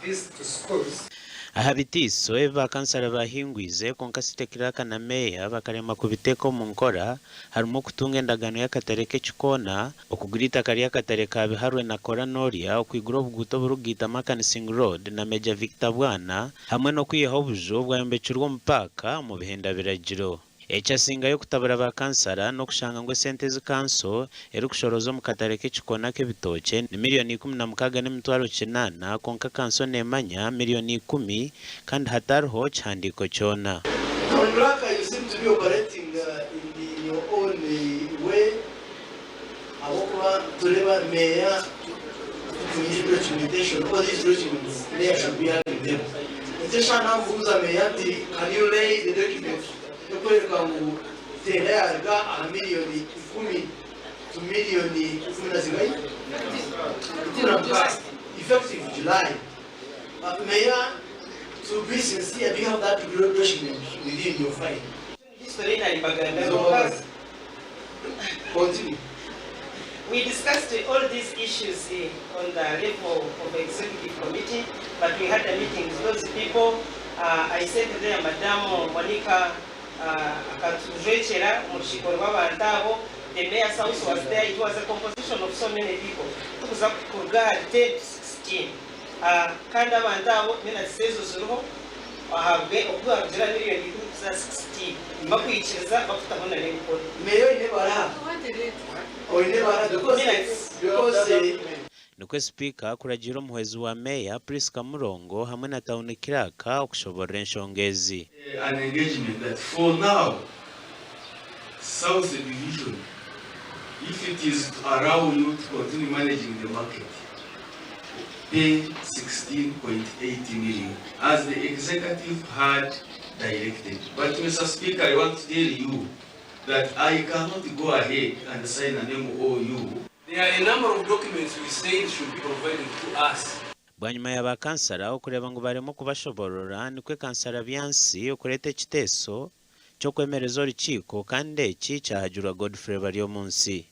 this to schools. Aha ebiteiso Bakansara bahingwize konkasite kiraaka na Meeya bakarema kubiteeka omunkora harimo kutunga endagano y'akatare k'ekikoona okugura itaka ly'akatare ka Biharwe na Koranoria okwigura obuguuto burugita Makansing Road na Meja Victor Bwana hamwe no kwiha obuju bwayombekirwe omu paaka mu bihenda biragiro. Ekyasingayo kutabura Bakansara no kushanga ngwe sente z'kanso eri kushoroza omu katare k'ekikoona k'ebitookye ni $16,800 konka kanso nemanya $10,000 kandi hatariho kihandiiko kyona. Kiraaka, you seem to be operating in your own way. Abokuba tuleba Meeya kunyisha documentation. All these documents, Meeya should be having them. Etesha nambuuza Meeya ati, can you lay the documents? Yokwereka ngu tenda yarga $10,000 to $10,000 effective July. Meeya, to be sincere, do you have that document within your file? Continue. We discussed all these issues on the level of executive committee, but we had a meeting with those people. I said there, Madam Monica akatujechera murushiko rw'abantu abo. The mayor's house was there. It was a composition of so many people. Tukuza kuruga 10-16. Kandi abantu abo nina zisezo ziriho ahabwe okwagira $16,000 bakwikiriza bakutabona n'ebikora. Meeya inebara. Or inebara because Nukwe speaker kuragira omuhwezi wa Meeya Priska Murongo hamwe na Town Kiraaka okushoborera enshongezi. An engagement that for now South Division, if it is to allow you to continue managing the market, pay 16.80 million as the executive had directed. But Mr. Speaker, I want to tell you that I cannot go ahead and sign an MOU. There are a number of documents we said should be provided to us. Bwanyuma ya Bakansara okureba ngo barimo kubashoborora nikwe Kansara byansi okureta ekiteiso cyo kwemereza orukiiko kandi eki kyahajurwa Godfrey bari omunsi.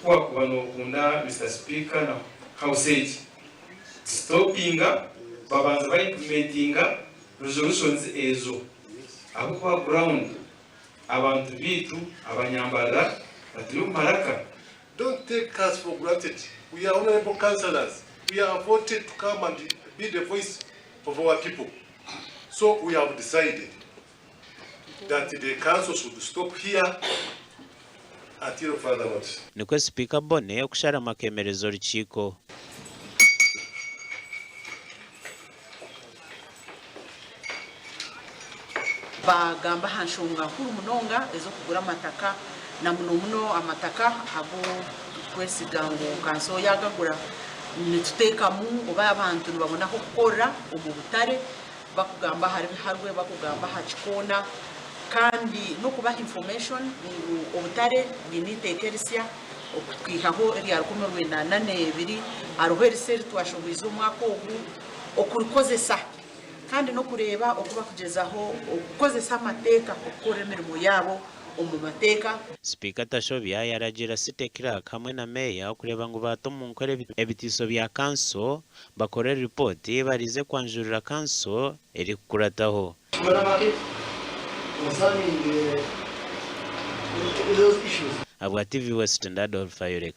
Twakuba n'okunda Mr. Speaker na House stoppinga babanza bari implementinga resolutions ezo abo kwa ground abantu bitu abanyambarara batiri maraka. Don't take us for granted. We are honorable councillors. We are voted to come and be the voice of our people. So we have decided that the council should stop here until further notice. Nikwe Speaker Bone okushara makemereza orukiiko. Bagamba hanshonga nkuru munonga ezo kugura amataka na muno amataka abo kwesiga ngo kanso yagagura nitutekamu oba abantu babona ko gukora omubutare bakugamba harwe bakugamba hachikona kandi no kubaha information ngo obutare binitekeresya okutwihaho eri arukomerwe na 82 aruheriseri twashobwiza umwaka ogu okurukozesa kandi no kureba okuba kugezaho okukozesa amateka okukora emirimo yabo omu mateka. Speaker Tashobya yaragira City Kiraaka hamwe na Meeya okureba ngo bato omunkora ebiteiso bya kanso bakore report barize kwanjurira kanso eri kukurataho. Abwa TV West Standard of Fire.